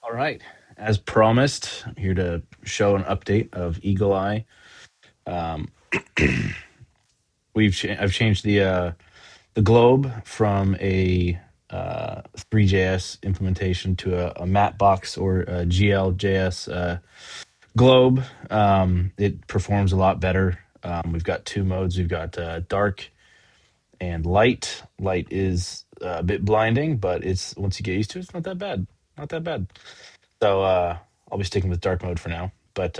All right. As promised, I'm here to show an update of Eagle Eye. Um, I've changed the globe from a 3JS implementation to a Mapbox or a GLJS globe. It performs a lot better. We've got two modes. We've got dark and light. Light is a bit blinding, but it's once you get used to it, it's not that bad. Not that bad. So I'll be sticking with dark mode for now. But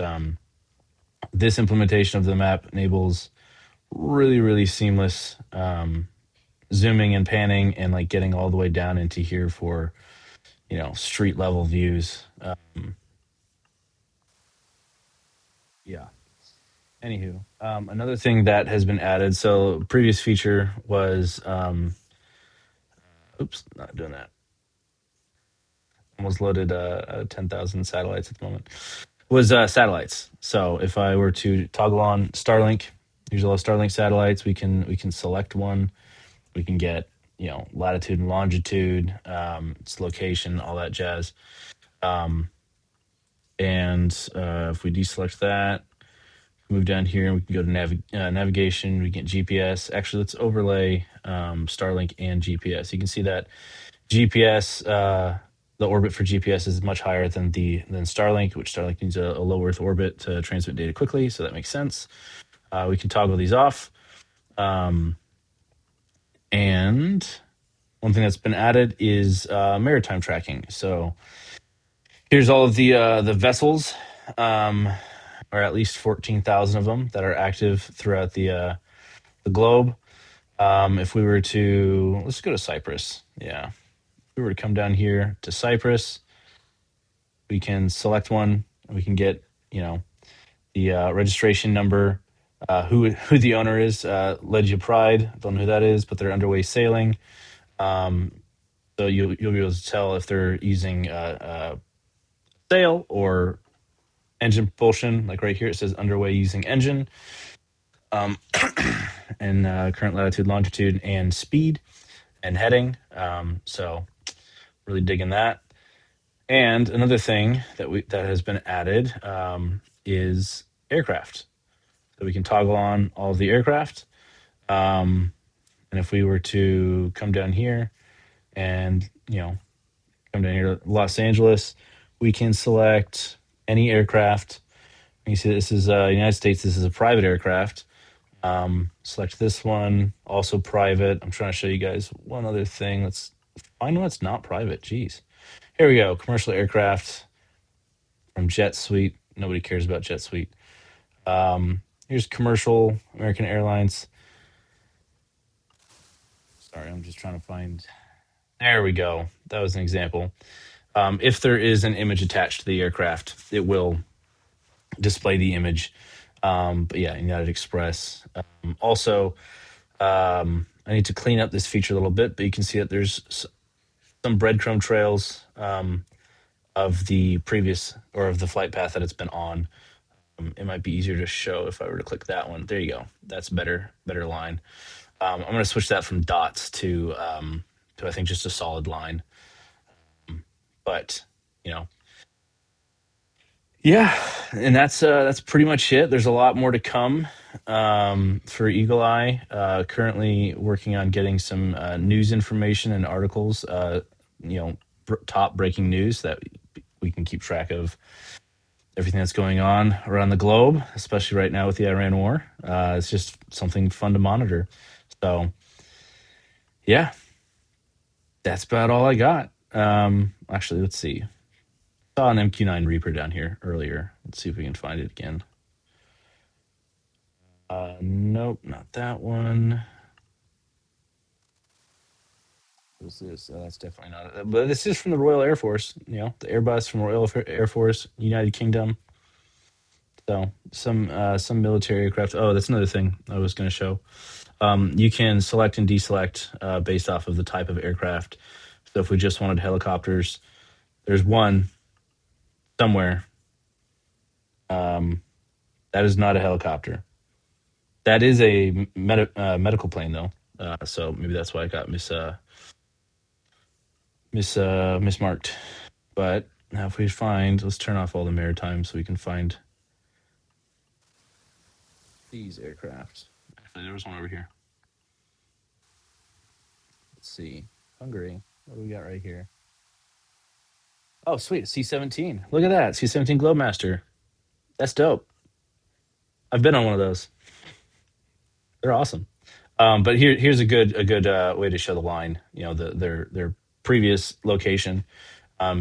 this implementation of the map enables really seamless zooming and panning and like getting all the way down into here for street level views. Yeah. Anywho, another thing that has been added. So previous feature was oops, not doing that. Almost loaded 10,000 satellites at the moment. Was satellites. So if I were to toggle on Starlink, here's all the Starlink satellites. We can select one. We can get latitude and longitude, its location, all that jazz. Um, and if we deselect that, move down here and we can go to navigation. We get GPS. Actually, let's overlay Starlink and GPS. You can see that GPS, the orbit for GPS is much higher than Starlink, which Starlink needs a low Earth orbit to transmit data quickly. So that makes sense. We can toggle these off. And one thing that's been added is maritime tracking. So here's all of the vessels, or at least 14,000 of them that are active throughout the globe. If we were to let's go to Cyprus, yeah. If we were to come down here to Cyprus, we can select one. We can get the registration number, who the owner is. Legia Pride, don't know who that is, but they're underway sailing. Um, so you'll be able to tell if they're using sail or engine propulsion. Like right here, it says underway using engine, um, and current latitude, longitude, and speed and heading. So really digging that. And another thing that has been added is aircraft. So we can toggle on all of the aircraft. And if we were to come down here and come down here to Los Angeles, we can select any aircraft. You see, this is United States. This is a private aircraft. Select this one, also private. I'm trying to show you guys one other thing. Let's find one that's not private. Jeez. Here we go. Commercial aircraft from Jet Suite. Nobody cares about Jet Suite. Here's commercial American Airlines. Sorry, I'm just trying to find. There we go. That was an example. If there is an image attached to the aircraft, it will display the image. But yeah, United Express. Also, I need to clean up this feature a little bit, but you can see that there's some breadcrumb trails of the previous or of the flight path that it's been on. It might be easier to show if I were to click that one. There you go. That's better line. I'm going to switch that from dots to I think just a solid line. But you know, yeah, and that's pretty much it. There's a lot more to come for Eagle Eye. Currently working on getting some news information and articles. Top breaking news that we can keep track of everything that's going on around the globe, especially right now with the Iran war. It's just something fun to monitor. So, yeah, that's about all I got. Actually, let's see. Saw an MQ9 Reaper down here earlier. Let's see if we can find it again. Nope, not that one. What's this? That's definitely not it. But this is from the Royal Air Force. The Airbus from Royal Air Force, United Kingdom. So some military aircraft. Oh, that's another thing I was going to show. You can select and deselect based off of the type of aircraft. So if we just wanted helicopters, there's one somewhere. That is not a helicopter. That is a medical plane, though. So maybe that's why I got mismarked. But Now, if we find, let's turn off all the maritime so we can find these aircraft. Actually, there was one over here. Let's see. Hungary. What do we got right here? Oh, sweet. C-17. Look at that. C-17 Globemaster. That's dope. I've been on one of those. They're awesome. But here's a good way to show the line. You know, their previous location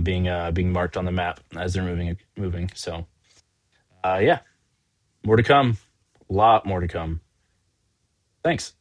being marked on the map as they're moving. So yeah, more to come. A lot more to come. Thanks.